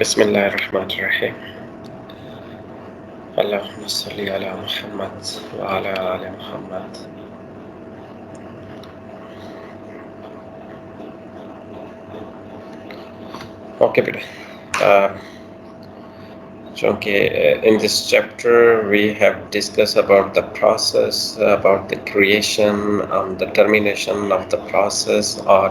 بسم الله الرحمن الرحيم. اللهم صل على محمد وعلى آل محمد. Okay, beta. In this chapter we have discussed about the process, about the creation and the termination of the process, or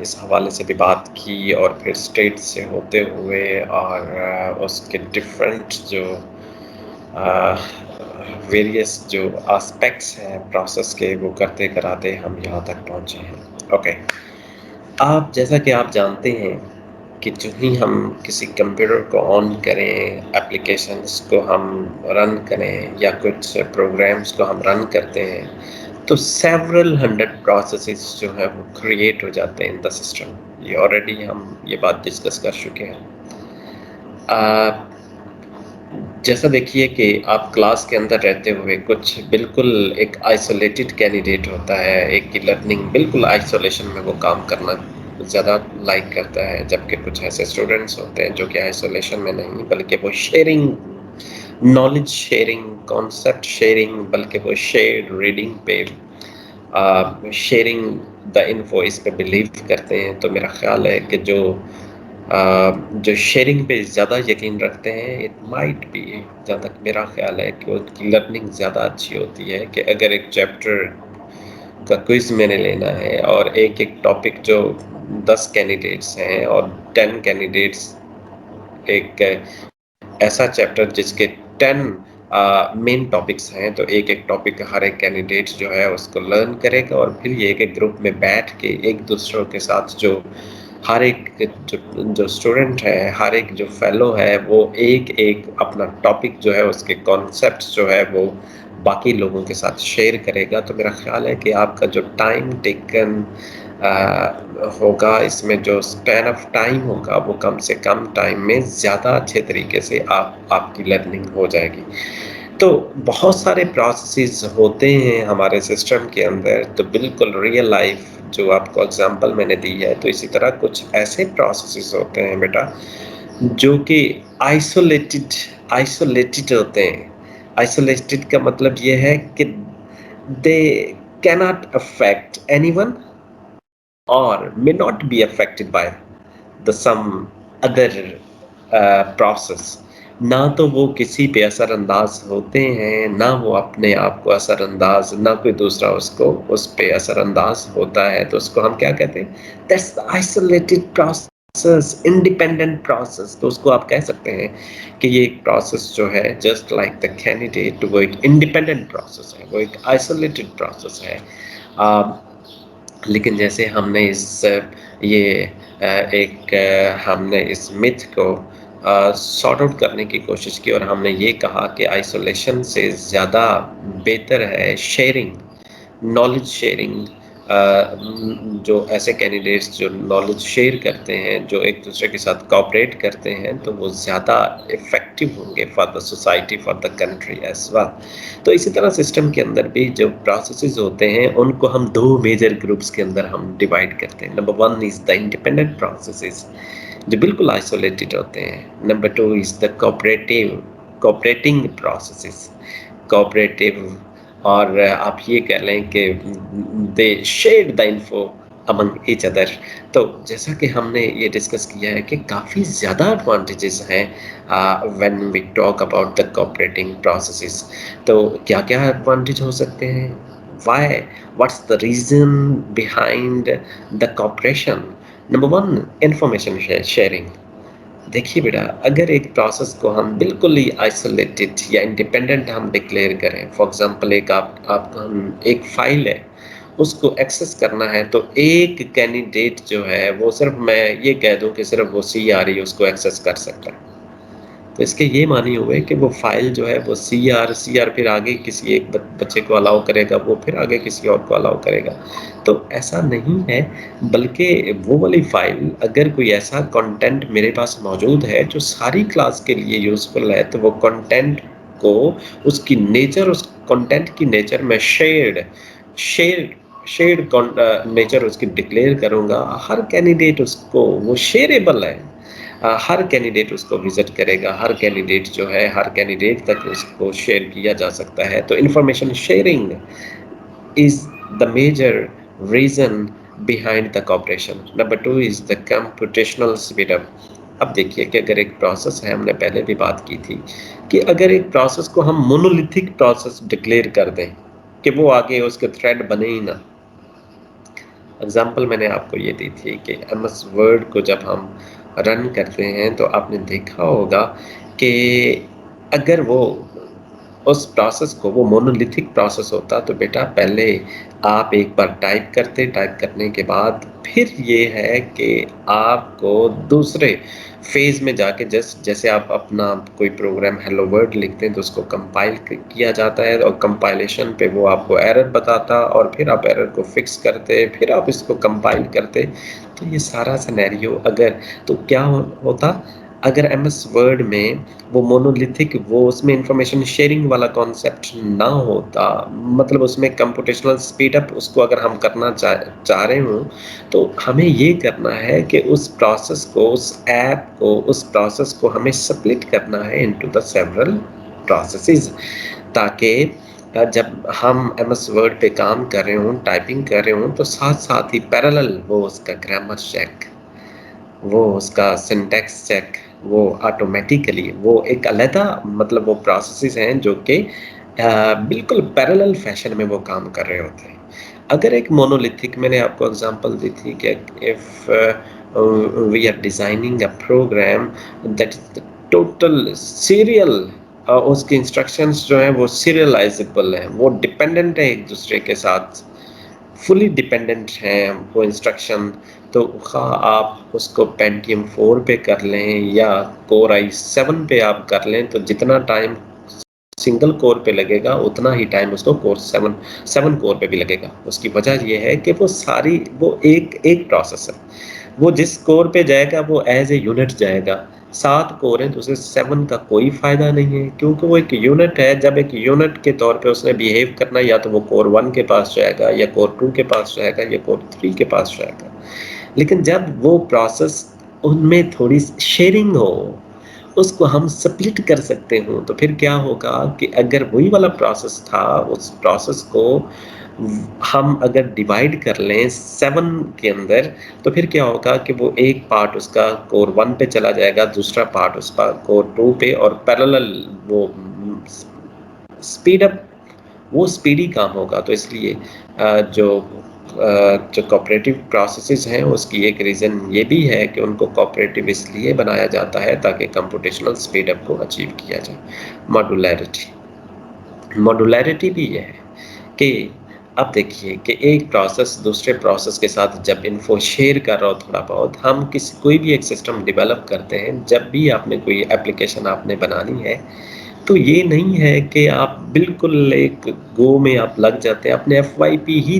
اس حوالے سے بھی بات کی اور پھر اسٹیٹ سے ہوتے ہوئے اور اس کے ڈفرینٹ جو ویریس جو آسپیکٹس ہیں پروسیس کے وہ کرتے کراتے ہم یہاں تک پہنچے ہیں. اوکے، آپ جیسا کہ آپ جانتے ہیں کہ جو ہی ہم کسی کمپیوٹر کو آن کریں، اپلیکیشنس کو ہم رن کریں یا کچھ پروگرامس کو ہم رن کرتے ہیں تو سیورل ہنڈریڈ پروسیسز جو ہیں وہ کریٹ ہو جاتے ہیں ان دا سسٹم. یہ آلریڈی ہم یہ بات ڈسکس کر چکے ہیں. جیسا دیکھیے کہ آپ کلاس کے اندر رہتے ہوئے کچھ بالکل ایک آئسولیٹڈ کینڈیڈیٹ ہوتا ہے، ایک کی لرننگ بالکل آئسولیشن میں وہ کام کرنا زیادہ لائک کرتا ہے، جبکہ کچھ ایسے اسٹوڈنٹس ہوتے ہیں جو کہ آئسولیشن میں نہیں بلکہ وہ sharing, knowledge sharing, concept sharing, بلکہ وہ شیئرڈ ریڈنگ پہ شیئرنگ دا انفو اس پہ بلیو کرتے ہیں. تو میرا خیال ہے کہ جو شیئرنگ پہ زیادہ یقین رکھتے ہیں، اٹ مائٹ بی، جہاں تک میرا خیال ہے کہ ان کی لرننگ زیادہ اچھی ہوتی ہے کہ اگر ایک چیپٹر کا کوئز میں نے لینا ہے اور ایک ٹاپک جو 10 کینڈیڈیٹس ہیں اور 10 کینڈیڈیٹس، ایک ایسا چیپٹر جس کے 10 مین ٹاپکس ہیں، تو ایک ٹاپک ہر ایک کینڈیڈیٹ جو ہے اس کو لرن کرے گا اور پھر یہ ایک گروپ میں بیٹھ کے ایک دوسروں کے ساتھ جو ہر ایک جو اسٹوڈنٹ ہے، ہر ایک جو فیلو ہے، وہ ایک اپنا ٹاپک جو ہے اس کے کانسیپٹس جو ہے وہ باقی لوگوں کے ساتھ شیئر کرے گا. تو میرا خیال ہے کہ آپ کا جو ٹائم ٹیکن ہوگا، اس میں جو اسپین آف ٹائم ہوگا وہ کم سے کم ٹائم میں زیادہ اچھے طریقے سے آپ کی لرننگ ہو جائے گی. تو بہت سارے پروسیسز ہوتے ہیں ہمارے سسٹم کے اندر، تو بالکل ریئل لائف جو آپ کو اگزامپل میں نے دی ہے، تو اسی طرح کچھ ایسے پروسیسز ہوتے ہیں بیٹا جو کہ آئسولیٹڈ ہوتے ہیں. آئسولیٹڈ کا مطلب یہ ہے کہ دے cannot affect anyone or may not be affected by the some other process. نہ تو وہ کسی پہ اثر انداز ہوتے ہیں، نہ وہ اپنے آپ کو اثر انداز، نہ کوئی دوسرا اس پہ اثر انداز ہوتا ہے. تو اس کو ہم کیا کہتے ہیں؟ That's the isolated process, independent process. تو اس کو آپ کہہ سکتے ہیں کہ یہ ایک پروسیس جو ہے جسٹ لائک دا کینڈیڈیٹ، وہ ایک انڈیپینڈنٹ پروسیس ہے، وہ ایک آئسولیٹڈ پروسیس ہے. لیکن جیسے ہم نے ہم نے اس متھ کو سارٹ آؤٹ کرنے کی کوشش کی اور ہم نے یہ کہا کہ آئسولیشن سے زیادہ بہتر ہے شیئرنگ، نالج شیئرنگ. جو ایسے کینڈیڈیٹس جو نالج شیئر کرتے ہیں، جو ایک دوسرے کے ساتھ کوآپریٹ کرتے ہیں، تو وہ زیادہ افیکٹو ہوں گے for the society, for the country as well. تو اسی طرح سسٹم کے اندر بھی جو پروسیسز ہوتے ہیں ان کو ہم 2 میجر گروپس کے اندر ہم ڈیوائڈ کرتے ہیں. Number 1 is the independent processes جو بالکل آئسولیٹڈ ہوتے ہیں. Number 2 is the cooperating processes, cooperative, اور آپ یہ کہہ لیں کہ they share the info Umang each other. تو جیسا کہ ہم نے یہ ڈسکس کیا ہے کہ کافی زیادہ ایڈوانٹیجز ہیں when we talk about the cooperating processes. تو کیا کیا ایڈوانٹیج ہو سکتے ہیں؟ what's the reason behind the cooperation? Number 1, information sharing. دیکھیے بیٹا، اگر ایک پروسیس کو ہم بالکل ہی آئسولیٹڈ یا انڈیپینڈنٹ ہم ڈکلیئر کریں، فار ایگزامپل ایک فائل ہے، اس کو ایکسیس کرنا ہے، تو ایک کینڈیڈیٹ جو ہے وہ صرف، میں یہ کہہ دوں کہ صرف وہ CRE اس کو ایکسیس کر سکتا ہے. تو اس کے یہ معنی ہوئے کہ وہ فائل جو ہے وہ CR پھر آگے کسی ایک بچے کو الاؤ کرے گا، وہ پھر آگے کسی اور کو الاؤ کرے گا. تو ایسا نہیں ہے، بلکہ وہ والی فائل اگر کوئی ایسا کنٹینٹ میرے پاس موجود ہے جو ساری کلاس کے لیے یوزفل ہے، تو وہ کنٹینٹ کو اس کی نیچر، اس کنٹینٹ کی نیچر میں شیئرڈ نیچر اس کی ڈکلیئر کروں گا، ہر کینڈیڈیٹ اس کو وہ شیئریبل ہے، ہر کینڈیڈیٹ اس کو وزٹ کرے گا، ہر کینڈیڈیٹ جو ہے ہر کینڈیڈیٹ تک اس کو شیئر کیا جا سکتا ہے. تو information sharing is the major reason behind the cooperation. Number 2 is the computational speed up. اب دیکھیے کہ اگر ایک پروسیس ہے، ہم نے پہلے بھی بات کی تھی کہ اگر ایک پروسیس کو ہم مونولیتھک پروسیس ڈکلیئر کر دیں کہ وہ آگے اس کے تھریڈ بنے ہی نہ. اگزامپل میں نے آپ کو یہ دی تھی کہ ایم ایس ورڈ کو جب ہم رن کرتے ہیں تو آپ نے دیکھا ہوگا کہ اگر وہ اس پروسیس کو وہ مونولیتھک پروسیس ہوتا تو بیٹا پہلے آپ ایک بار ٹائپ کرتے، ٹائپ کرنے کے بعد پھر یہ ہے کہ آپ کو دوسرے فیز میں جا کے جیسے آپ اپنا کوئی پروگرام ہیلو ورڈ لکھتے ہیں تو اس کو کمپائل کیا جاتا ہے اور کمپائلیشن پہ وہ آپ کو ایرر بتاتا اور پھر آپ ایرر کو فکس کرتے، پھر آپ اس کو کمپائل کرتے. تو یہ سارا سینیریو اگر تو کیا ہوتا اگر ایم ایس ورڈ میں وہ مونولیتھک وہ اس میں انفارمیشن شیئرنگ والا کانسیپٹ نہ ہوتا، مطلب اس میں کمپوٹیشنل اسپیڈ اپ اس کو اگر ہم کرنا چاہ رہے ہوں تو ہمیں یہ کرنا ہے کہ اس پروسیس کو، اس ایپ کو، اس پروسیس کو ہمیں سپلٹ کرنا ہے انٹو دا سیورل پروسیسز، تاکہ جب ہم ایم ایس ورڈ پہ کام کر رہے ہوں، ٹائپنگ کر رہے ہوں تو ساتھ ساتھ ہی پیرالل وہ اس کا گرامر چیک، وہ اس کا سنٹیکس چیک، وہ آٹومیٹیکلی وہ ایک علیحدہ مطلب وہ پروسیسز ہیں جو کہ بالکل پیرالل فیشن میں وہ کام کر رہے ہوتے ہیں. اگر ایک مونولیتھک، میں نے آپ کو اگزامپل دی تھی کہ if we are designing a program that is total serial, اس کی انسٹرکشنز جو ہیں وہ سیریلائزیبل ہیں، وہ ڈپینڈنٹ ہیں ایک دوسرے کے ساتھ، فلی ڈپینڈنٹ ہیں وہ انسٹرکشن. تو خواہ آپ اس کو پینٹیم 4 پہ کر لیں یا کور i7 پہ آپ کر لیں تو جتنا ٹائم سنگل کور پہ لگے گا اتنا ہی ٹائم اس کو کور 7 کور پہ بھی لگے گا. اس کی وجہ یہ ہے کہ وہ ایک پروسیس ہے، وہ جس کور پہ جائے گا وہ ایز اے یونٹ جائے گا. 7 کور ہیں تو اسے 7 کا کوئی فائدہ نہیں ہے کیونکہ وہ ایک یونٹ ہے. جب ایک یونٹ کے طور پہ اس نے بیہیو کرنا یا تو وہ کور 1 کے پاس جائے گا یا کور 2 کے پاس جائے گا یا کور 3 کے پاس جائے گا. لیکن جب وہ پروسیس ان میں تھوڑی شیئرنگ ہو، اس کو ہم سپلٹ کر سکتے ہوں، تو پھر کیا ہوگا کہ اگر وہی والا پروسیس تھا اس پروسیس کو ہم اگر ڈیوائڈ کر لیں 7 کے اندر تو پھر کیا ہوگا کہ وہ ایک پارٹ اس کا کور 1 پہ چلا جائے گا، دوسرا پارٹ اس کا کور 2 پہ، اور پیرالل وہ اسپیڈ اپ، وہ اسپیڈی کام ہوگا. تو اس لیے جو کوآپریٹو پروسیسز ہیں اس کی ایک ریزن یہ بھی ہے کہ ان کو کوآپریٹو اس لیے بنایا جاتا ہے تاکہ کمپوٹیشنل اسپیڈ اپ کو اچیو کیا جائے. ماڈولیرٹی بھی یہ ہے کہ اب دیکھیے کہ ایک پروسیس دوسرے پروسیس کے ساتھ جب انفو شیئر کر رہا ہو تھوڑا بہت، ہم کوئی بھی ایک سسٹم ڈیولپ کرتے ہیں، جب بھی آپ نے کوئی اپلیکیشن آپ نے بنانی ہے تو یہ نہیں ہے کہ آپ بالکل ایک گو میں آپ لگ جاتے ہیں. اپنے FYP ہی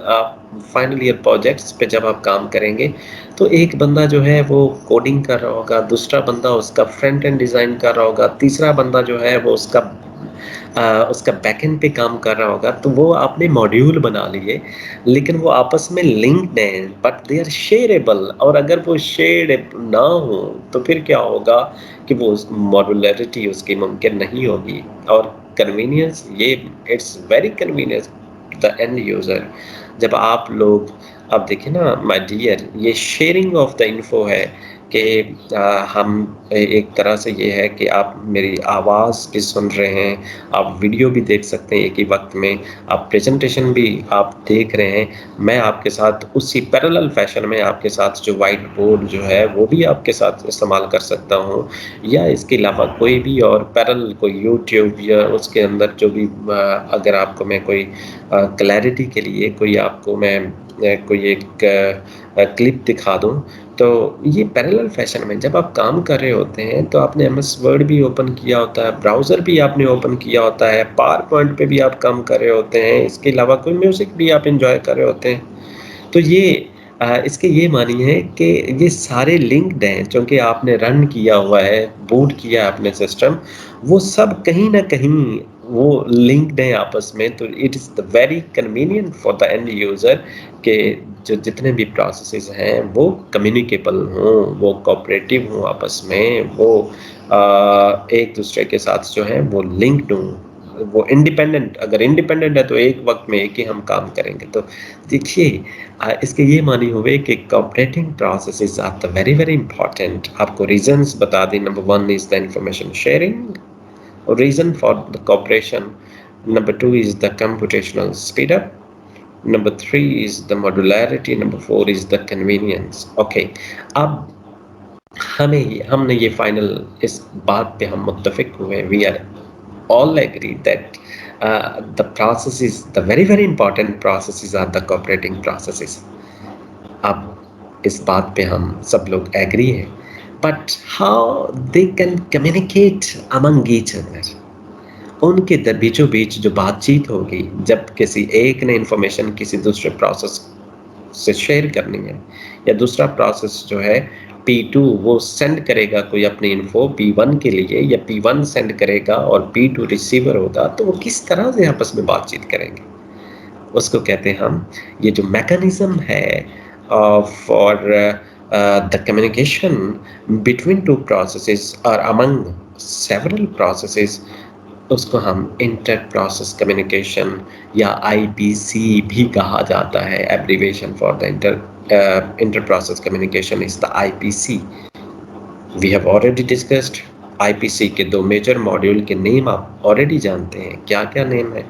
آپ فائنل ایئر پروجیکٹس پہ جب آپ کام کریں گے تو ایک بندہ جو ہے وہ کوڈنگ کر رہا ہوگا، دوسرا بندہ اس کا فرنٹ اینڈ ڈیزائن کر رہا ہوگا، تیسرا بندہ جو ہے وہ اس کا بیک اینڈ پہ کام کر رہا ہوگا. تو وہ آپ نے ماڈیول بنا لیے لیکن وہ آپس میں لنکڈ ہیں بٹ دے آر شیئریبل، اور اگر وہ شیئر نہ ہو تو پھر کیا ہوگا کہ وہ ماڈولیرٹی اس کی ممکن نہیں ہوگی. اور کنوینئنس، یہ it's very convenience the end user. جب آپ لوگ اب دیکھیں نا مائی ڈیئر، یہ شیئرنگ آف دا انفو ہے کہ ہم ایک طرح سے یہ ہے کہ آپ میری آواز بھی سن رہے ہیں، آپ ویڈیو بھی دیکھ سکتے ہیں ایک ہی وقت میں، آپ پریزنٹیشن بھی آپ دیکھ رہے ہیں، میں آپ کے ساتھ اسی پیرالل فیشن میں آپ کے ساتھ جو وائٹ بورڈ جو ہے وہ بھی آپ کے ساتھ استعمال کر سکتا ہوں، یا اس کے علاوہ کوئی بھی اور پیرالل کوئی یوٹیوب یا اس کے اندر جو بھی اگر آپ کو میں کوئی کلیئرٹی کے لیے کوئی آپ کو میں کوئی ایک کلپ دکھا دوں تو یہ پیرالل فیشن میں جب آپ کام کر رہے ہوتے ہیں تو آپ نے ایم ایس ورڈ بھی اوپن کیا ہوتا ہے، براؤزر بھی آپ نے اوپن کیا ہوتا ہے، پاور پوائنٹ پہ بھی آپ کام کر رہے ہوتے ہیں، اس کے علاوہ کوئی میوزک بھی آپ انجوائے کر رہے ہوتے ہیں. تو یہ اس کے یہ معنی ہے کہ یہ سارے لنکڈ ہیں چونکہ آپ نے رن کیا ہوا ہے، بوٹ کیا اپنے سسٹم، وہ سب کہیں نہ کہیں وہ لنکڈ ہیں آپس میں، تو it is the very convenient for the end user کہ جو جتنے بھی پروسیسز ہیں وہ کمیونیکیبل ہوں، وہ کوآپریٹیو ہوں آپس میں، وہ ایک دوسرے کے ساتھ جو ہیں وہ لنکڈ ہوں، وہ انڈیپینڈنٹ، اگر انڈیپینڈنٹ ہے تو ایک وقت میں ایک ہی ہم کام کریں گے. تو دیکھیے اس کے یہ معنی ہوئے کہ cooperating processes are the very very important. آپ کو ریزنس بتا دیں. Number 1 is the information sharing. Reason for the cooperation. Number 2 is the computational speed up. Number 3 is the modularity. Number 4 is the convenience. Okay. اب ہم نے یہ final اس بات پہ ہم متفق ہوئے. We are all agree that the processes, the very very important processes are the cooperating processes. اب اس بات پہ ہم سب لوگ ایگری ہیں. But how they can communicate among each other. ان کے بیچوں بیچ جو بات چیت ہوگی جب کسی ایک نے انفارمیشن کسی دوسرے پروسیس سے شیئر کرنی ہے، یا دوسرا پروسیس جو ہے P2 وہ سینڈ کرے گا کوئی اپنی انفو P1 کے لیے، یا P1 سینڈ کرے گا اور P2 ریسیور ہوگا، تو وہ کس طرح سے آپس میں بات چیت کریں گے. اس کو کہتے ہیں ہم، یہ جو میکانزم ہے for the communication between two processes or among several processes، اس کو ہم انٹر پروسیس کمیونیکیشن یا IPC بھی کہا جاتا ہے. Abbreviation for the inter process communication is the IPC. We have already discussed IPC کے 2 میجر ماڈیول کے نیم آپ آلریڈی جانتے ہیں. کیا کیا نیم ہے،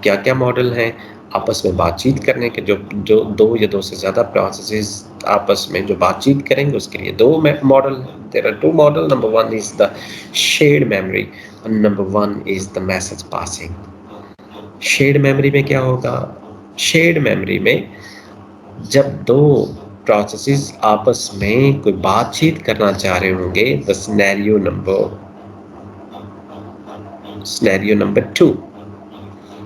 کیا کیا ماڈل ہیں آپس میں بات چیت کرنے کے. جو 2 یا 2 سے زیادہ پروسیسز آپس میں جو بات چیت کریں گے اس کے لیے 2 ماڈل ہیں. There are 2 model. Number 1 is the shared memory and number 1 is the message passing. Shared memory میں کیا ہوگا؟ شیئرڈ میموری میں جب 2 پروسیسز آپس میں کوئی بات چیت کرنا چاہ رہے ہوں گے، the scenario number 2،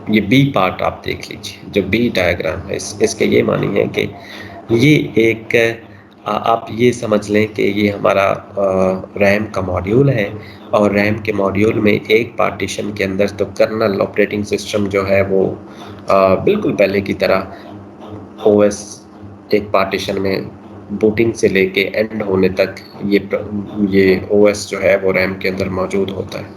یہ B پارٹ آپ دیکھ لیجیے. جو B ڈائیگرام ہے اس کے یہ معنی ہے کہ یہ ایک آپ یہ سمجھ لیں کہ یہ ہمارا ریم کا ماڈیول ہے، اور ریم کے ماڈیول میں ایک پارٹیشن کے اندر تو کرنل آپریٹنگ سسٹم جو ہے وہ بالکل پہلے کی طرح OS ایک پارٹیشن میں بوٹنگ سے لے کے اینڈ ہونے تک یہ OS جو ہے وہ ریم کے اندر موجود ہوتا ہے.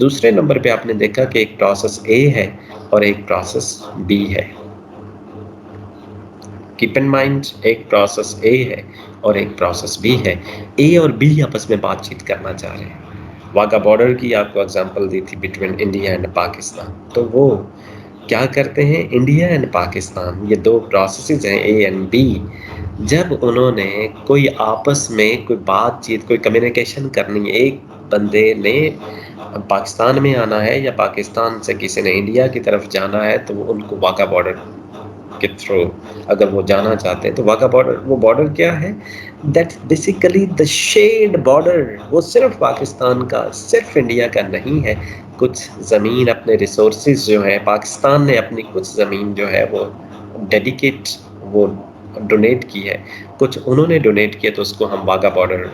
دوسرے نمبر پہ آپ نے دیکھا کہ ایک پروسیس A ہے اور ایک پروسیس B ہے. کیپ ان مائنڈ، ایک پروسیس A ہے اور ایک پروسیس B ہے. A اور B آپس میں بات چیت کرنا چاہ رہے ہیں. واگا بارڈر کی آپ کو اگزامپل دی تھی بٹوین انڈیا اینڈ پاکستان. تو وہ کیا کرتے ہیں، انڈیا اینڈ پاکستان یہ 2 پروسیسز ہیں A اینڈ B. جب انہوں نے کوئی آپس میں کوئی بات چیت، کوئی کمیونیکیشن کرنی ہے، ایک بندے نے پاکستان میں آنا ہے یا پاکستان سے کسی نے انڈیا کی طرف جانا ہے، تو ان کو واگا بارڈر کے تھرو اگر وہ جانا چاہتے ہیں تو واگا بارڈر، وہ بارڈر کیا ہے، that basically the shared border. وہ صرف پاکستان کا، صرف انڈیا کا نہیں ہے. کچھ زمین اپنے ریسورسز جو ہیں، پاکستان نے اپنی کچھ زمین جو ہے وہ ڈیڈیکیٹ، وہ ڈونیٹ کی ہے، کچھ انہوں نے ڈونیٹ کیا، تو اس کو ہم واگا بارڈر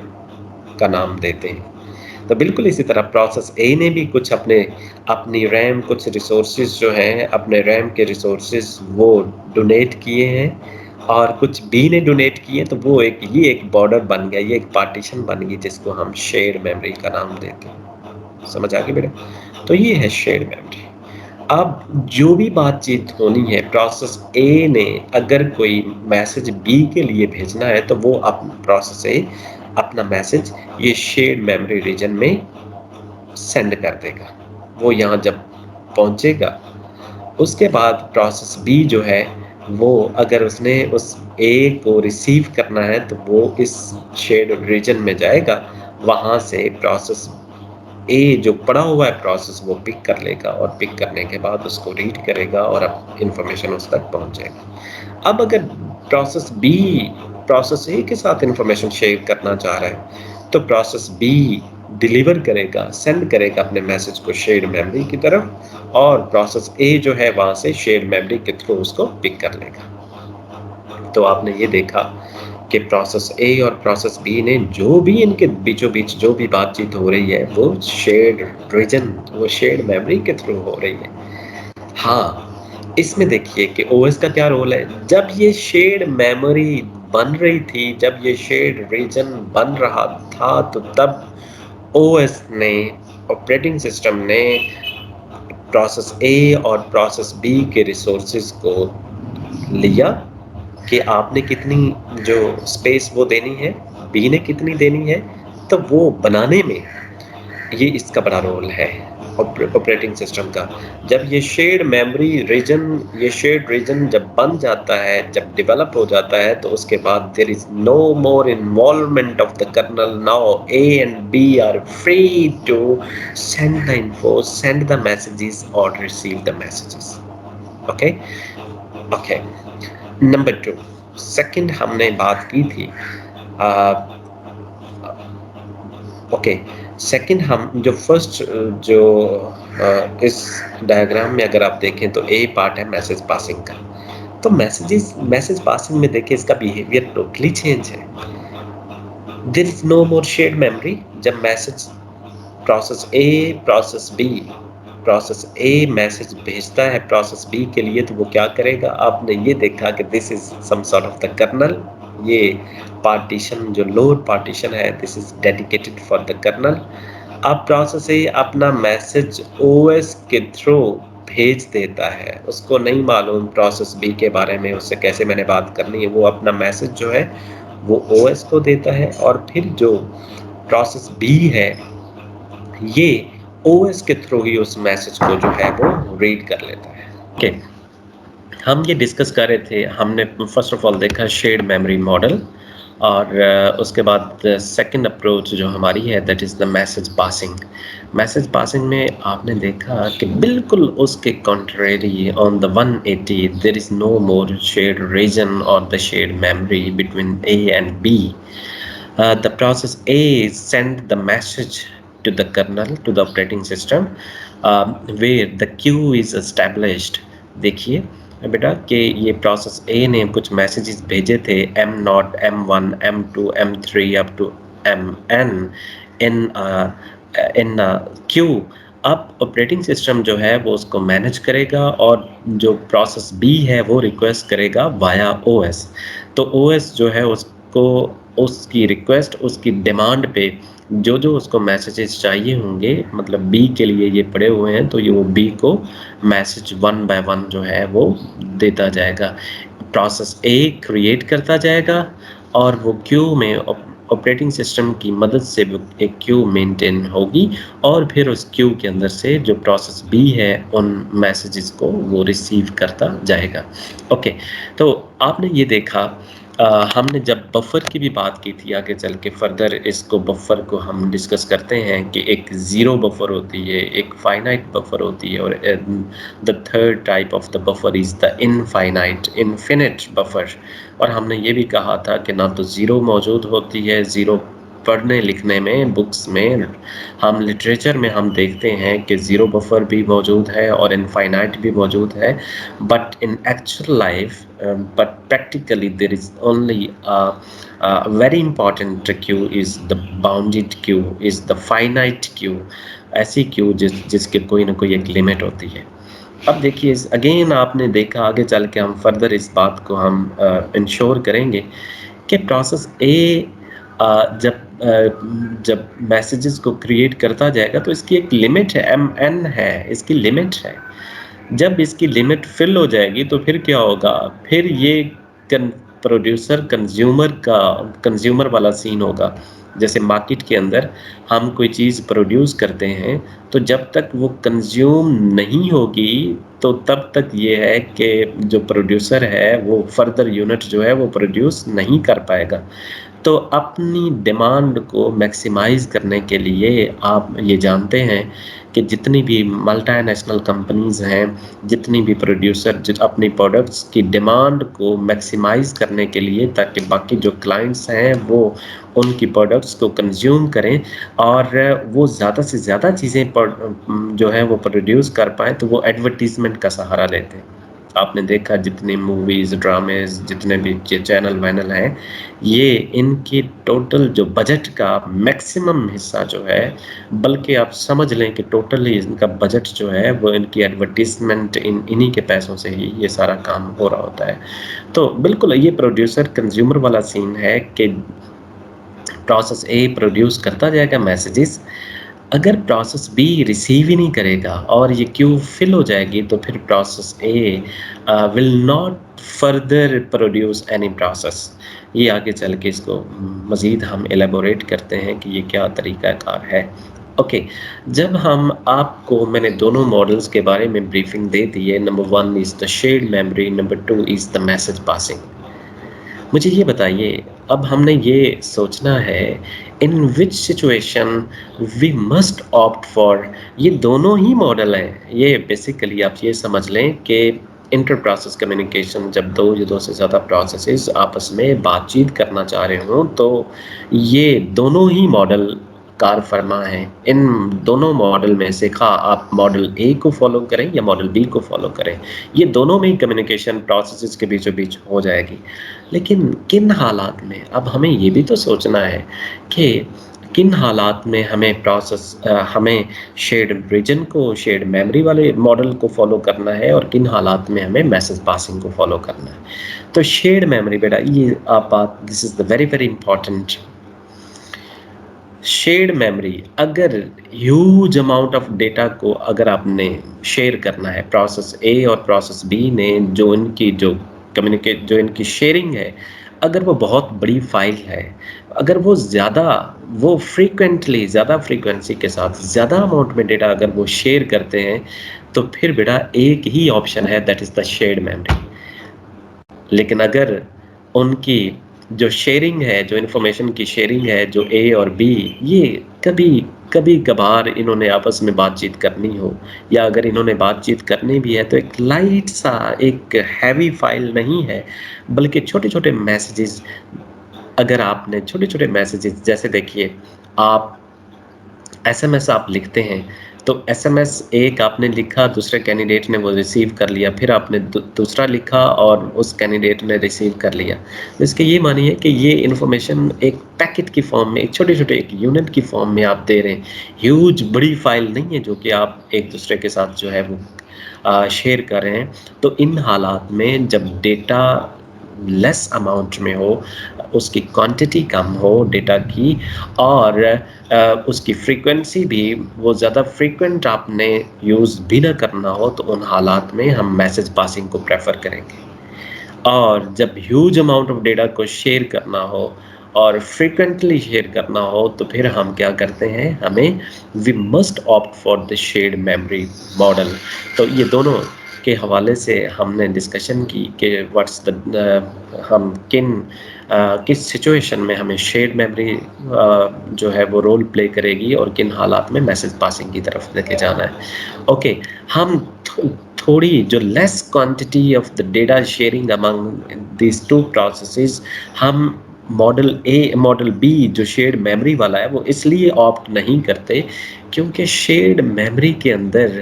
کا نام دیتے ہیں. تو بالکل اسی طرح پروسیس A نے بھی کچھ اپنی ریم، کچھ ریسورسز جو ہیں اپنے ریم کے ریسورسز وہ ڈونیٹ کیے ہیں، اور کچھ B نے ڈونیٹ کیے، تو وہ یہ ایک بارڈر بن گیا، یہ ایک پارٹیشن بن گئی جس کو ہم شیئرڈ میموری کا نام دیتے ہیں. سمجھ آ گئی بیٹا؟ تو یہ ہے شیئرڈ میموری. اب جو بھی بات چیت ہونی ہے، پروسیس A نے اگر کوئی میسج B کے لیے بھیجنا ہے تو وہ پروسیس A اپنا میسج یہ شیئرڈ میموری ریجن میں سینڈ کر دے گا. وہ یہاں جب پہنچے گا، اس کے بعد پروسیس B جو ہے وہ اگر اس نے اس A کو ریسیو کرنا ہے تو وہ اس شیئرڈ ریجن میں جائے گا. وہاں سے پروسیس A جو پڑا ہوا ہے پروسیس وہ پک کر لے گا، اور پک کرنے کے بعد اس کو ریڈ کرے گا اور اب انفارمیشن اس تک پہنچے گا. اب اگر پروسیس B پروسیس A کے ساتھ انفارمیشن شیئر کرنا چاہ رہا ہے تو پروسیس B ڈیلیور کرے گا، سینڈ کرے گا اپنے میسج کو شیئرڈ میموری کی طرف، اور پروسیس A جو ہے وہاں سے شیئرڈ میموری کے تھرو اس کو پک کر لے گا. تو آپ نے یہ دیکھا کہ پروسیس اے اور پروسیس بی نے جو بھی ان کے بیچوں بیچ جو بھی بات چیت ہو رہی ہے وہ شیئرڈ ریجن، وہ شیئرڈ میموری کے تھرو ہو رہی ہے۔ ہاں، اس میں دیکھیے کہ او ایس کا کیا رول ہے۔ جب یہ شیئرڈ میموری بن رہی تھی، جب یہ شیئرڈ ریجن بن رہا تھا، تو تب او ایس نے، آپریٹنگ سسٹم نے پروسیس اے اور پروسیس بی کے ریسورسز کو لیا کہ آپ نے کتنی جو اسپیس وہ دینی ہے، بی نے کتنی دینی ہے، تو وہ بنانے میں یہ اس کا بڑا رول ہے آپریٹنگ سسٹم کا۔ جب یہ شیئرڈ میموری ریجن، یہ شیئرڈ ریجن جب بن جاتا ہے، جب ڈیولپ ہو جاتا ہے، تو اس کے بعد there is no more involvement of the kernel. Now A and B are free to send the info, send the messages اور receive the messages. Okay okay. Number 2، second ہم نے بات کی تھی، اوکے، سیکنڈ ہم جو فرسٹ جو اس diagram میں اگر آپ دیکھیں تو اے پارٹ ہے میسج پاسنگ کا۔ تو میسج پاسنگ میں دیکھیں اس کا بیہیویئر ٹوٹلی چینج ہے۔ دیر is no more shared memory. جب میسج پروسیس اے میسج بھیجتا ہے پروسیس بی کے لیے، تو وہ کیا کرے گا؟ آپ نے یہ دیکھا کہ this is some sort of the kernel, یہ پارٹیشن جو لوور پارٹیشن ہے، this is dedicated for the kernel. اب پروسیس اے اپنا میسج او ایس کے تھرو بھیج دیتا ہے، اس کو نہیں معلوم پروسیس بی کے بارے میں، اس سے کیسے میں نے بات کرنی ہے۔ وہ اپنا میسج جو ہے وہ او ایس کو دیتا ہے، اور پھر جو پروسیس بی ہے یہ او ایس کے تھرو ہی اس میسج کو جو ہے وہ ریڈ کر لیتا ہے۔ اوکے، ہم یہ ڈسکس کر رہے تھے، ہم نے فرسٹ آف آل دیکھا شیئرڈ میموری ماڈل، اور اس کے بعد سیکنڈ اپروچ جو ہماری ہے that is the message passing. Message passing میں آپ نے دیکھا کہ بالکل اس کے contrary on the 180 there is no more shared region اور the shared memory between A and B. The process A send the message to the kernel, to the operating system, where the queue is established۔ دیکھیے بیٹا کہ یہ process اے نے کچھ messages بھیجے تھے M0، M1، M2، M3 up to MN ان کیو۔ اب operating system جو ہے وہ اس کو مینیج کرے گا، اور جو پروسیس بی ہے وہ ریکویسٹ کرے گا وایا او ایس۔ تو او ایس جو ہے اس کو اس کی ریکویسٹ، اس کی ڈیمانڈ پہ جو اس کو میسیجز چاہیے ہوں گے، مطلب بی کے لیے یہ پڑے ہوئے ہیں، تو یہ وہ بی کو میسیج 1 بائی 1 جو ہے وہ دیتا جائے گا۔ پروسیس اے کریٹ کرتا جائے گا، اور وہ کیو میں آپریٹنگ سسٹم کی مدد سے ایک کیو مینٹین ہوگی، اور پھر اس کیو کے اندر سے جو پروسیس بی ہے ان میسیجز کو وہ ریسیو کرتا جائے گا۔ اوکے، تو آپ نے یہ دیکھا، ہم نے جب بفر کی بھی بات کی تھی، آگے چل کے فردر اس کو بفر کو ہم ڈسکس کرتے ہیں کہ ایک زیرو بفر ہوتی ہے، ایک فائنائٹ بفر ہوتی ہے، اور the third type of the buffer is the infinite buffer. اور ہم نے یہ بھی کہا تھا کہ نہ تو زیرو موجود ہوتی ہے، زیرو پڑھنے لکھنے میں بکس میں ہم لٹریچر میں ہم دیکھتے ہیں کہ زیرو بفر بھی موجود ہے اور انفائنائٹ بھی موجود ہے، but in actual life but practically there is only a very important queue is the bounded queue, is the finite queue، ایسی queue جس کے کوئی نہ کوئی ایک لمٹ ہوتی ہے۔ اب دیکھیے اگین آپ نے دیکھا، آگے چل کے ہم فردر اس بات کو ہم انشور کریں گے کہ پروسیس اے جب میسیجز کو کریٹ کرتا جائے گا تو اس کی ایک لمٹ ہے، MN ہے، اس کی لمٹ ہے۔ جب اس کی لمٹ فل ہو جائے گی تو پھر کیا ہوگا؟ پھر یہ پروڈیوسر کنزیومر والا سین ہوگا۔ جیسے مارکیٹ کے اندر ہم کوئی چیز پروڈیوس کرتے ہیں، تو جب تک وہ کنزیوم نہیں ہوگی تو تب تک یہ ہے کہ جو پروڈیوسر ہے وہ فردر یونٹ جو ہے وہ پروڈیوس نہیں کر پائے گا۔ تو اپنی ڈیمانڈ کو میکسیمائز کرنے کے لیے آپ یہ جانتے ہیں کہ جتنی بھی ملٹی نیشنل کمپنیز ہیں، جتنی بھی پروڈیوسر اپنی پروڈکٹس کی ڈیمانڈ کو میکسیمائز کرنے کے لیے، تاکہ باقی جو کلائنٹس ہیں وہ ان کی پروڈکٹس کو کنزیوم کریں اور وہ زیادہ سے زیادہ چیزیں جو ہیں وہ پروڈیوس کر پائیں، تو وہ ایڈورٹیزمنٹ کا سہارا لیتے ہیں۔ آپ نے دیکھا جتنی موویز ڈرامز جتنے بھی چینل وینل ہیں، یہ ان کی ٹوٹل جو بجٹ کا میکسیمم حصہ جو ہے، بلکہ آپ سمجھ لیں کہ ٹوٹلی ان کا بجٹ جو ہے وہ ان کی ایڈورٹیزمنٹ انہی کے پیسوں سے ہی یہ سارا کام ہو رہا ہوتا ہے۔ تو بالکل یہ پروڈیوسر کنزیومر والا سین ہے کہ پروسیس اے پروڈیوس کرتا جائے گا میسیجز، اگر پروسیس بی ریسیو ہی نہیں کرے گا اور یہ کیو فل ہو جائے گی تو پھر process a will not further produce any process. یہ آگے چل کے اس کو مزید ہم ایلیبوریٹ کرتے ہیں کہ یہ کیا طریقہ کار ہے۔ اوکے، جب ہم آپ کو میں نے دونوں ماڈلز کے بارے میں بریفنگ دے دی ہے، number 1 is the shared memory, number 2 is the message passing, مجھے یہ بتائیے اب ہم نے یہ سوچنا ہے in which situation we must opt for, یہ دونوں ہی ماڈل ہیں۔ یہ بیسیکلی آپ یہ سمجھ لیں کہ انٹر پروسیس کمیونیکیشن، جب دو یا دو سے زیادہ پروسیسز آپس میں بات چیت کرنا چاہ رہے ہوں تو یہ دونوں ہی ماڈل کار فرما ہیں۔ ان دونوں ماڈل میں سے خواہ آپ ماڈل اے کو فالو کریں یا ماڈل بی کو فالو کریں، یہ دونوں میں ہی کمیونیکیشن پروسیسز کے بیچوں بیچ ہو جائے گی۔ لیکن کن حالات میں، اب ہمیں یہ بھی تو سوچنا ہے کہ کن حالات میں ہمیں شیئرڈ ریجن کو، شیئرڈ میموری والے ماڈل کو فالو کرنا ہے اور کن حالات میں ہمیں میسج پاسنگ کو فالو کرنا ہے۔ تو شیئرڈ میموری بیٹا، یہ آپ بات، this is the very very important. Shared memory, اگر ہیوج اماؤنٹ آف ڈیٹا کو اگر آپ نے شیئر کرنا ہے، پروسیس اے اور پروسیس بی نے جو ان کی جو ان کی شیئرنگ ہے، اگر وہ بہت بڑی فائل ہے، اگر وہ زیادہ فریکوینسی کے ساتھ زیادہ اماؤنٹ میں ڈیٹا اگر وہ شیئر کرتے ہیں تو پھر بیٹا ایک ہی آپشن ہے، that is the shared memory. لیکن اگر ان کی جو شیئرنگ ہے، جو انفارمیشن کی شیئرنگ ہے، جو اے اور بی، یہ کبھی کبھار انہوں نے آپس میں بات چیت کرنی ہو، یا اگر انہوں نے بات چیت کرنی بھی ہے تو ایک لائٹ سا، ایک ہیوی فائل نہیں ہے، بلکہ چھوٹے چھوٹے میسیجز، اگر آپ نے چھوٹے چھوٹے میسیجز، جیسے دیکھیے آپ ایس ایم ایس آپ لکھتے ہیں تو ایس ایم ایس ایک آپ نے لکھا، دوسرے کینڈیڈیٹ نے وہ ریسیو کر لیا، پھر آپ نے دوسرا لکھا اور اس کینڈیڈیٹ نے ریسیو کر لیا۔ اس کے یہ معنی ہے کہ یہ انفارمیشن ایک پیکٹ کی فارم میں، ایک چھوٹے چھوٹے ایک یونٹ کی فارم میں آپ دے رہے ہیں، ہیوج بڑی فائل نہیں ہے جو کہ آپ ایک دوسرے کے ساتھ جو ہے وہ شیئر کر رہے ہیں۔ تو ان حالات میں جب ڈیٹا لیس اماؤنٹ میں ہو، اس کی کوانٹٹی کم ہو ڈیٹا کی، اور اس کی فریکوینسی بھی وہ زیادہ فریکوینٹ آپ نے یوز بھی نہ کرنا ہو، تو ان حالات میں ہم میسج پاسنگ کو پریفر کریں گے۔ اور جب ہیوج اماؤنٹ آف ڈیٹا کو شیئر کرنا ہو اور فریکوینٹلی شیئر کرنا ہو تو پھر ہم کیا کرتے ہیں، ہمیں we must opt for the shared memory model. تو یہ دونوں کے حوالے سے ہم نے ڈسکشن کی کہ ہم کس سچویشن میں ہمیں شیئرڈ میموری جو ہے وہ رول پلے کرے گی اور کن حالات میں میسج پاسنگ کی طرف لے کے جانا ہے۔ اوکے، ہم تھوڑی جو less quantity of the data sharing among these two processes, ہم ماڈل بی جو شیئرڈ میموری والا ہے وہ اس لیے آپٹ نہیں کرتے کیونکہ شیئرڈ میموری کے اندر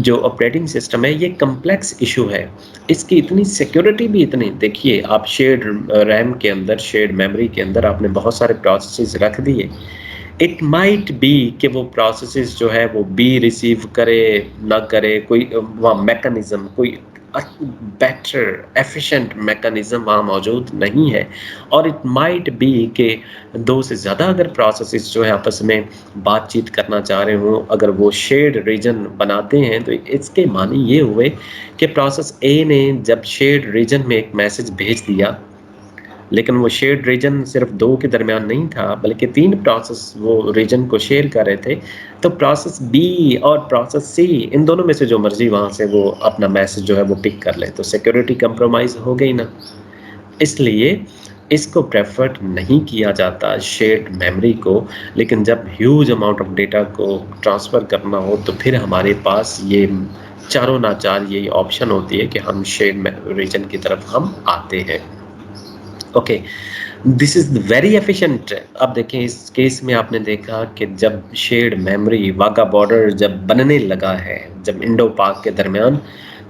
جو آپریٹنگ سسٹم ہے یہ کمپلیکس ایشو ہے، اس کی اتنی سیکیورٹی بھی اتنی، دیکھیے آپ شیئرڈ ریم کے اندر، شیئرڈ میموری کے اندر آپ نے بہت سارے پروسیسز رکھ دیے، اٹ مائٹ بی کہ وہ پروسیسز جو ہے وہ بی ریسیو کرے نہ کرے، کوئی وہاں میکانزم، کوئی بیٹر ایفیشینٹ میکانزم وہاں موجود نہیں ہے، اور اٹ مائٹ بی کہ دو سے زیادہ اگر پروسیسز جو ہے آپس میں بات چیت کرنا چاہ رہے ہوں، اگر وہ شیئرڈ ریجن بناتے ہیں تو اس کے معنی یہ ہوئے کہ پروسیس اے نے جب شیئرڈ ریجن میں ایک میسج بھیج دیا، لیکن وہ شیئرڈ ریجن صرف دو کے درمیان نہیں تھا بلکہ 3 پروسیس وہ ریجن کو شیئر کر رہے تھے، تو پروسیس بی اور پروسیس سی ان دونوں میں سے جو مرضی وہاں سے وہ اپنا میسج جو ہے وہ پک کر لے، تو سیکیورٹی کمپرومائز ہو گئی نا۔ اس لیے اس کو پریفرڈ نہیں کیا جاتا شیئرڈ میموری کو، لیکن جب ہیوج اماؤنٹ آف ڈیٹا کو ٹرانسفر کرنا ہو تو پھر ہمارے پاس یہ چاروں ناچار یہی آپشن ہوتی ہے کہ ہم شیئرڈ ریجن کی طرف ہم آتے ہیں۔ Okay, this is very efficient. اب دیکھیں اس کیس میں آپ نے دیکھا کہ جب شیئرڈ میموری واگا بارڈر جب بننے لگا ہے، جب انڈو پاک کے درمیان،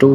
2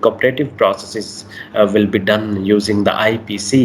cooperative processes will be done using the IPC,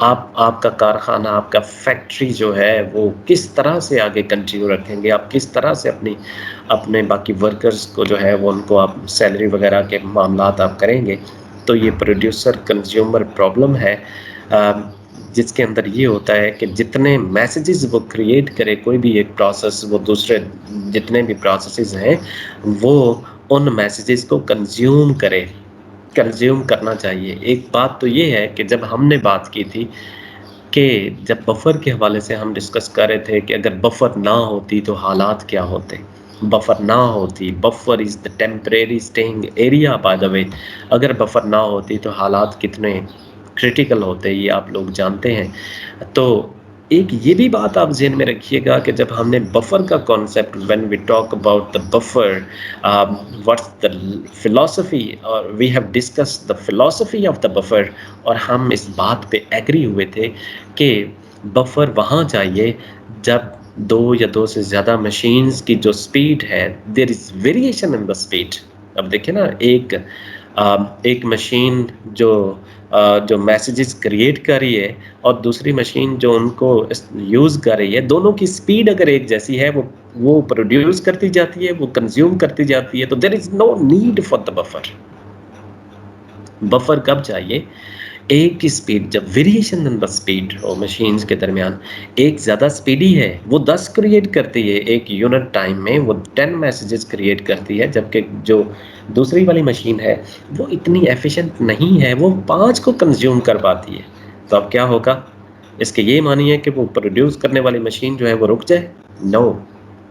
آپ کا کارخانہ، آپ کا فیکٹری جو ہے وہ کس طرح سے آگے کنٹینیو رکھیں گے، آپ کس طرح سے اپنے باقی ورکرز کو جو ہے وہ ان کو آپ سیلری وغیرہ کے معاملات آپ کریں گے. تو یہ پروڈیوسر کنزیومر پرابلم ہے، جس کے اندر یہ ہوتا ہے کہ جتنے میسیجز وہ کریٹ کرے کوئی بھی ایک پروسیس، وہ دوسرے جتنے بھی پروسیسز ہیں وہ ان میسیجز کو کنزیوم کرنا چاہیے. ایک بات تو یہ ہے کہ جب ہم نے بات کی تھی کہ جب بفر کے حوالے سے ہم ڈسکس کر رہے تھے کہ اگر بفر نہ ہوتی تو حالات کیا ہوتے. بفر نہ ہوتی، buffer is the temporary staying area by the way, اگر بفر نہ ہوتی تو حالات کتنے کرٹیکل ہوتے یہ آپ لوگ جانتے ہیں. تو ایک یہ بھی بات آپ ذہن میں رکھیے گا کہ جب ہم نے بفر کا concept, when we talk about the buffer, what's the philosophy, اور we have discuss the philosophy of the buffer, اور ہم اس بات پہ ایگری ہوئے تھے کہ بفر وہاں چاہیے جب دو سے زیادہ مشینز کی جو سپیڈ ہے، دیر از ویریشن ان دا سپیڈ. اب دیکھیں نا، ایک مشین جو میسیجز کریٹ کر رہی ہے اور دوسری مشین جو ان کو یوز کر رہی ہے، دونوں کی سپیڈ اگر ایک جیسی ہے، وہ پروڈیوس کرتی جاتی ہے، وہ کنزیوم کرتی جاتی ہے، تو there is no need for the buffer. Buffer کب چاہیے؟ ایک کی سپیڈ جب ویریشن ان دا سپیڈ ہو مشینز کے درمیان، ایک زیادہ سپیڈی ہے وہ 10 کریٹ کرتی ہے ایک یونٹ ٹائم میں، وہ 10 میسیجز کریٹ کرتی ہے، جبکہ جو دوسری والی مشین ہے وہ اتنی ایفیشنٹ نہیں ہے، وہ 5 کو کنزیوم کر پاتی ہے. تو اب کیا ہوگا؟ اس کے یہ معنی ہے کہ وہ پروڈیوس کرنے والی مشین جو ہے وہ رک جائے؟ نو،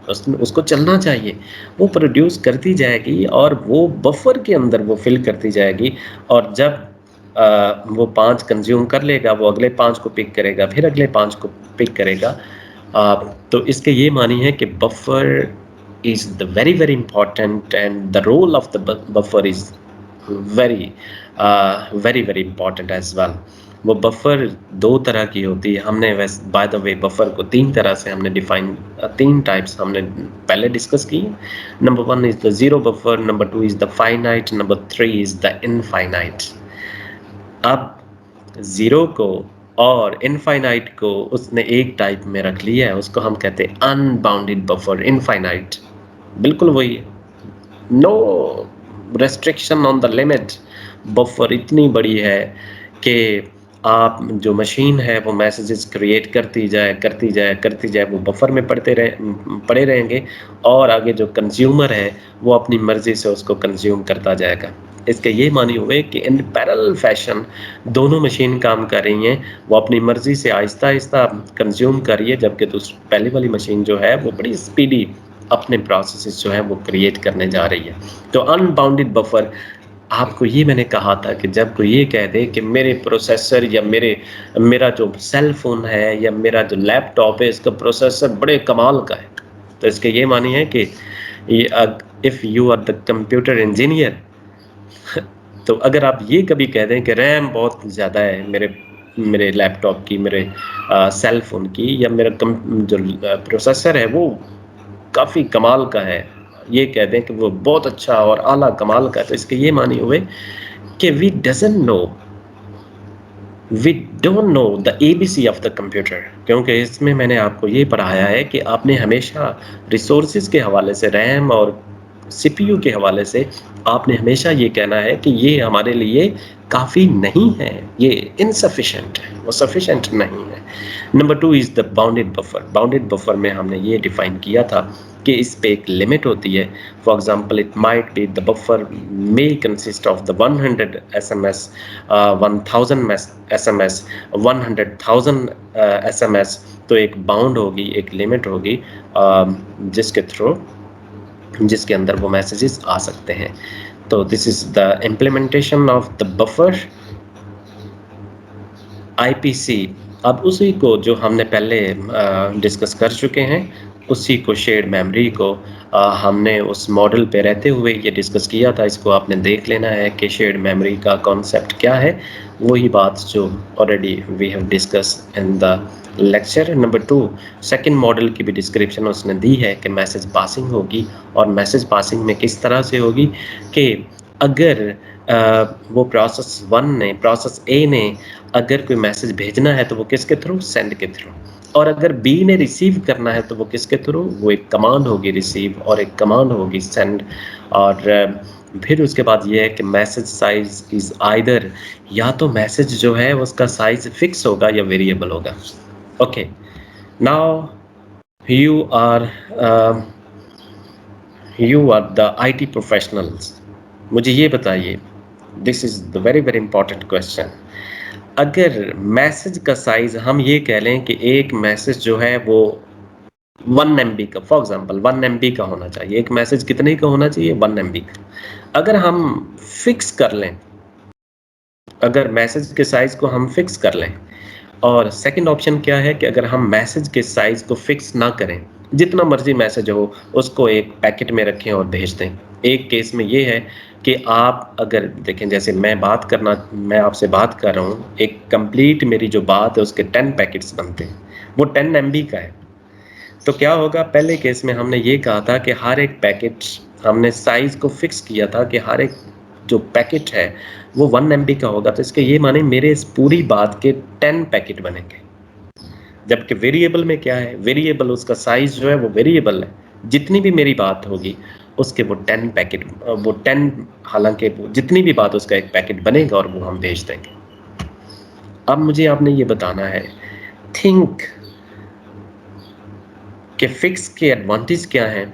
اس کو چلنا چاہیے، وہ پروڈیوس کرتی جائے گی اور وہ بفر کے اندر وہ فل کرتی جائے گی، اور جب وہ 5 کنزیوم کر لے گا، وہ اگلے 5 کو پک کرے گا، پھر اگلے 5 کو پک کرے گا. تو اس کے یہ معنی ہے کہ buffer is the very very important, and the role of the buffer is very very very important as well. وہ بفر 2 طرح کی ہوتی ہے. ہم نے بائی دا وے بفر کو 3 طرح سے ہم نے ڈیفائن، 3 ٹائپس ہم نے پہلے ڈسکس کی. Number 1 is the zero buffer, number 2 is the finite, number 3 is the infinite. اب زیرو کو اور انفائنائٹ کو اس نے ایک ٹائپ میں رکھ لیا ہے، اس کو ہم کہتے ہیں ان باؤنڈیڈ بفر. انفائنائٹ بالکل وہی ہے، no restriction on the limit. Buffer اتنی بڑی ہے کہ آپ جو مشین ہے وہ میسیجز کریٹ کرتی جائے، وہ بفر میں پڑے رہیں گے، اور آگے جو کنزیومر ہے وہ اپنی مرضی سے اس کو کنزیوم کرتا جائے گا. اس کے یہ معنی ہوئے کہ ان پیرل فیشن دونوں مشین کام کر رہی ہیں، وہ اپنی مرضی سے آہستہ آہستہ کنزیوم کر رہی ہے، جبکہ پہلی والی مشین جو ہے وہ بڑی سپیڈی اپنے پروسیسز جو ہیں وہ کریٹ کرنے جا رہی ہے. تو ان باؤنڈیڈ بفر، آپ کو یہ میں نے کہا تھا کہ جب کوئی یہ کہہ دے کہ میرے پروسیسر یا میرا جو سیل فون ہے یا میرا جو لیپ ٹاپ ہے اس کا پروسیسر بڑے کمال کا ہے، تو اس کے یہ معنی ہے کہ if you are the computer engineer, تو اگر آپ یہ کبھی کہہ دیں کہ ریم بہت زیادہ ہے میرے لیپ ٹاپ کی، میرے سیل فون کی، یا میرا جو پروسیسر ہے وہ کافی کمال کا ہے، یہ کہہ دیں کہ وہ بہت اچھا اور اعلیٰ کمال کا ہے، تو اس کے یہ معنی ہوئے کہ we don't know the A B C of the computer. کیونکہ اس میں نے آپ کو یہ پڑھایا ہے کہ آپ نے ہمیشہ ریسورسز کے حوالے سے، ریم اور سی پی یو کے حوالے سے آپ نے ہمیشہ یہ کہنا ہے کہ یہ ہمارے لیے کافی نہیں ہے، یہ انسفیشینٹ ہے، وہ سفیشینٹ نہیں ہے. Number 2 is the bounded buffer. Bounded buffer میں ہم نے یہ ڈیفائن کیا تھا کہ اس پہ ایک لمٹ ہوتی ہے. For example it might be the buffer may consist of the 100 SMS, 1000 SMS, 100,000 SMS. تو ایک باؤنڈ ہوگی، ایک لمٹ ہوگی جس کے اندر وہ میسیجز آ سکتے ہیں. تو this is the implementation of the buffer I P C. اب اسی کو جو ہم نے پہلے ڈسکس کر چکے ہیں، اسی کو شیئرڈ میموری کو ہم نے اس ماڈل پہ رہتے ہوئے یہ ڈسکس کیا تھا. اس کو آپ نے دیکھ لینا ہے کہ شیئرڈ میموری کا کانسیپٹ کیا ہے، وہی بات جو already we have discuss in the lecture. Number 2 second model کی بھی ڈسکرپشن اس نے دی ہے کہ میسیج پاسنگ ہوگی، اور میسیج پاسنگ میں کس طرح سے ہوگی کہ اگر وہ پروسیس اے نے اگر کوئی میسج بھیجنا ہے تو وہ کس کے تھرو؟ سینڈ کے تھرو. اور اگر بی نے ریسیو کرنا ہے تو وہ کس کے تھرو؟ وہ ایک کمانڈ ہوگی ریسیو اور ایک کمانڈ ہوگی سینڈ. اور پھر اس کے بعد یہ ہے کہ میسج سائز از آئدر، یا تو میسج جو ہے اس کا سائز فکس ہوگا یا ویریبل ہوگا. Okay, now you are the I T professionals. مجھے یہ بتائیے، this is the very very important question. اگر میسج کا سائز ہم یہ کہہ لیں کہ ایک میسج جو ہے وہ 1 MB کا، فار ایگزامپل 1 MB کا ہونا چاہیے، ایک میسج کتنے کا ہونا چاہیے؟ 1 MB کا. اگر ہم فکس کر لیں، اگر میسج کے سائز کو ہم فکس کر لیں، اور سیکنڈ آپشن کیا ہے کہ اگر ہم میسج کے سائز کو فکس نہ کریں، جتنا مرضی میسج ہو اس کو ایک پیکٹ میں رکھیں اور بھیج دیں. ایک کیس میں یہ ہے کہ آپ اگر دیکھیں، جیسے میں آپ سے بات کر رہا ہوں، ایک کمپلیٹ میری جو بات ہے اس کے 10 پیکٹس بنتے ہیں، وہ 10 MB کا ہے. تو کیا ہوگا؟ پہلے کیس میں ہم نے یہ کہا تھا کہ ہر ایک پیکٹ، ہم نے سائز کو فکس کیا تھا کہ ہر ایک جو پیکٹ ہے وہ 1 MB کا ہوگا. تو اس کے یہ معنی میرے اس پوری بات کے 10 پیکٹ بنیں گے. جبکہ ویریبل میں کیا ہے؟ ویریبل اس کا سائز جو ہے وہ ویریبل ہے، جتنی بھی میری بات ہوگی اس کے وہ 10 پیکٹ، وہ 10، حالانکہ جتنی بھی بات اس کا ایک پیکٹ بنے گا اور وہ ہم بھیج دیں گے. اب مجھے آپ نے یہ بتانا ہے، تھنک کہ فکس کے ایڈوانٹیج کیا ہیں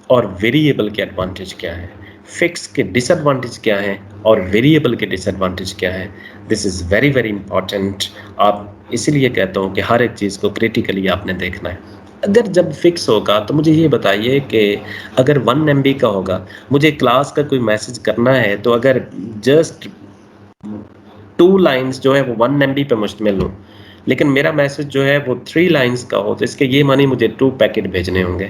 اور ویریبل کے ایڈوانٹیج کیا ہیں، فکس کے ڈس ایڈوانٹیج کیا ہیں اور ویریبل کے ڈس ایڈوانٹیج کیا ہیں. دس از ویری ویری امپورٹنٹ. آپ اسی لیے کہتا ہوں کہ ہر ایک چیز کو کریٹیکلی آپ نے دیکھنا ہے. اگر جب فکس ہوگا تو مجھے یہ بتائیے کہ اگر 1 MB کا ہوگا، مجھے کلاس کا کوئی میسج کرنا ہے، تو اگر جسٹ 2 لائنز جو ہے وہ 1 MB پہ مشتمل ہوں، لیکن میرا میسج جو ہے وہ 3 لائنز کا ہو، تو اس کے یہ معنی مجھے 2 پیکٹ بھیجنے ہوں گے.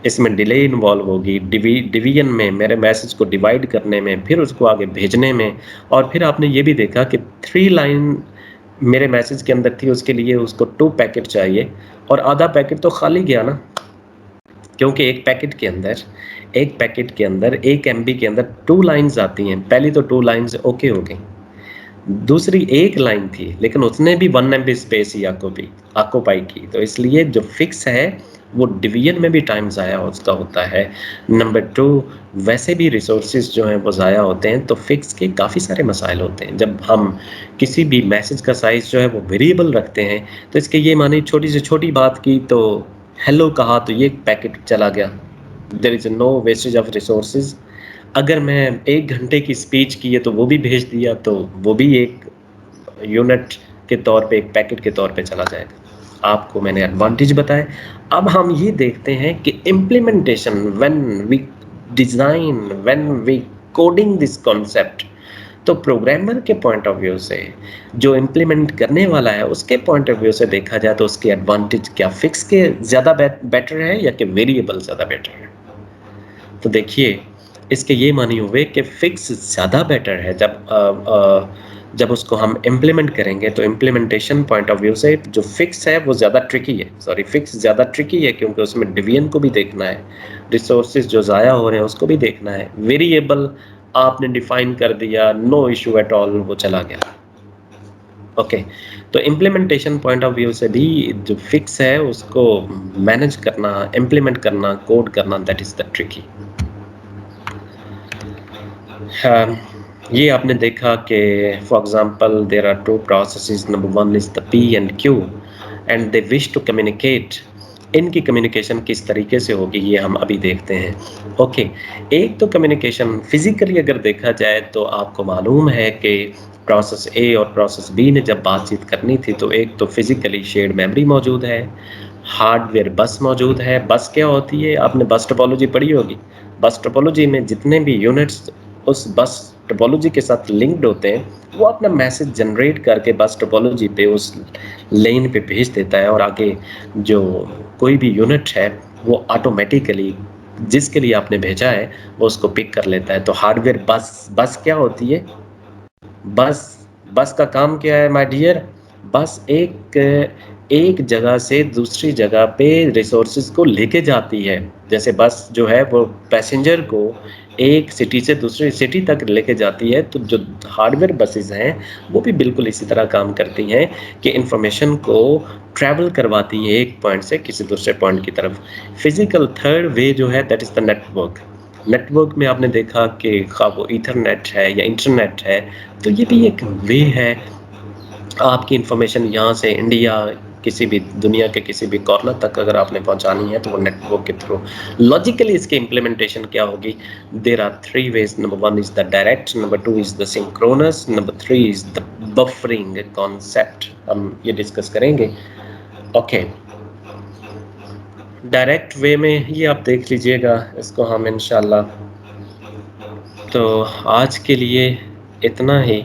اس میں ڈیلے انوالو ہوگی، ڈویژن میں، میرے میسج کو ڈیوائڈ کرنے میں، پھر اس کو آگے بھیجنے میں. اور پھر آپ نے یہ بھی دیکھا کہ 3 لائن میرے میسج کے اندر تھی، اس کے لیے اس کو 2 پیکٹ چاہیے، اور آدھا پیکٹ تو خالی گیا نا، کیونکہ ایک پیکٹ کے اندر 1 MB کے اندر 2 لائنز آتی ہیں. پہلی تو 2 لائنز اوکے ہو گئی، دوسری ایک لائن تھی لیکن اس نے بھی 1 MB اسپیس ہی آکوپائی کی. تو اس لیے جو فکس ہے وہ ڈویژن میں بھی ٹائم ضائع اس کا ہوتا ہے. نمبر 2، ویسے بھی ریسورسز جو ہیں وہ ضائع ہوتے ہیں. تو فکس کے کافی سارے مسائل ہوتے ہیں. جب ہم کسی بھی میسج کا سائز جو ہے وہ ویریبل رکھتے ہیں تو اس کے یہ معنی چھوٹی سے چھوٹی بات کی تو ہیلو کہا تو یہ پیکٹ چلا گیا، دیر is know wastage of resources. اگر میں 1 گھنٹے کی اسپیچ کی ہے تو وہ بھی بھیج دیا تو وہ بھی ایک یونٹ کے طور پہ، ایک پیکٹ کے طور پہ چلا جائے گا. آپ کو میں نے ایڈوانٹیج بتائے. اب ہم یہ دیکھتے ہیں کہ implementation, when we design, when we coding this concept, تو پروگرامر کے پوائنٹ آف ویو سے، جو امپلیمنٹ کرنے والا ہے اس کے پوائنٹ آف ویو سے دیکھا جائے تو اس کے ایڈوانٹیج کیا فکس کے زیادہ بیٹر ہے یا کہ ویریبل زیادہ بیٹر ہے؟ تو دیکھیے اس کے یہ معنی ہوئے کہ فکس زیادہ بیٹر ہے. جب اس کو ہم امپلیمنٹ کریں گے تو امپلیمنٹیشن پوائنٹ آف ویو سے جو فکس ہے وہ زیادہ ٹرکی ہے، فکس زیادہ ٹرکی ہے کیونکہ اس میں ڈویژن کو بھی دیکھنا ہے، ریسورسز جو ضائع ہو رہے ہیں اس کو بھی دیکھنا ہے. ویریبل آپ نے ڈیفائن کر دیا، نو ایشو ایٹ آل، وہ چلا گیا. اوکے، تو امپلیمنٹیشن پوائنٹ آف ویو سے بھی جو فکس ہے اس کو مینج کرنا، امپلیمنٹ کرنا، کوڈ کرنا، دیٹ از دا ٹرکی. یہ آپ نے دیکھا کہ for example there are 2 processes, number 1 is the P and Q and they wish to communicate. ان کی کمیونیکیشن کس طریقے سے ہوگی یہ ہم ابھی دیکھتے ہیں. اوکے، ایک تو کمیونیکیشن فزیکلی اگر دیکھا جائے تو آپ کو معلوم ہے کہ پروسیس اے اور پروسیس بی نے جب بات چیت کرنی تھی تو ایک تو فزیکلی شیئرڈ میموری موجود ہے، ہارڈ ویئر بس موجود ہے. بس کیا ہوتی ہے؟ آپ نے بس ٹوپولوجی پڑھی ہوگی. بس ٹوپولوجی میں جتنے بھی یونٹس اس بس ٹوپولوجی کے ساتھ لنکڈ ہوتے ہیں وہ اپنا میسج جنریٹ کر کے بس ٹوپولوجی پہ اس لین پہ بھیج دیتا ہے، اور آگے جو کوئی بھی یونٹ ہے وہ آٹومیٹیکلی جس کے لیے آپ نے بھیجا ہے وہ اس کو پک کر لیتا ہے. تو ہارڈ ویئر بس کیا ہوتی ہے؟ بس کا کام کیا ہے مائی ڈیئر؟ بس ایک جگہ سے دوسری جگہ پہ ریسورسز کو لے کے جاتی ہے. جیسے بس جو ہے وہ پیسنجر کو ایک سٹی سے دوسری سٹی تک لے کے جاتی ہے، تو جو ہارڈ ویئر بسز ہیں وہ بھی بالکل اسی طرح کام کرتی ہیں کہ انفارمیشن کو ٹریول کرواتی ہے ایک پوائنٹ سے کسی دوسرے پوائنٹ کی طرف۔ فزیکل تھرڈ وے جو ہے that is the network. Network میں آپ نے دیکھا کہ خواہ وہ ایتھرنیٹ ہے یا انٹرنیٹ ہے، تو یہ بھی ایک وے ہے آپ کی انفارمیشن یہاں سے انڈیا کسی بھی دنیا کے کسی بھی کارنر تک اگر آپ نے پہنچانی ہے تو وہ نیٹ ورک کے تھرو۔ لاجیکلی اس کی امپلیمنٹیشن کیا ہوگی؟ There are three ways, number one is the direct, number two is the synchronous, number three is the buffering concept. ہم یہ ڈسکس کریں گے۔ اوکے، ڈائریکٹ وے میں یہ آپ دیکھ لیجئے گا اس کو ہم انشاءاللہ۔ تو آج کے لیے اتنا ہی۔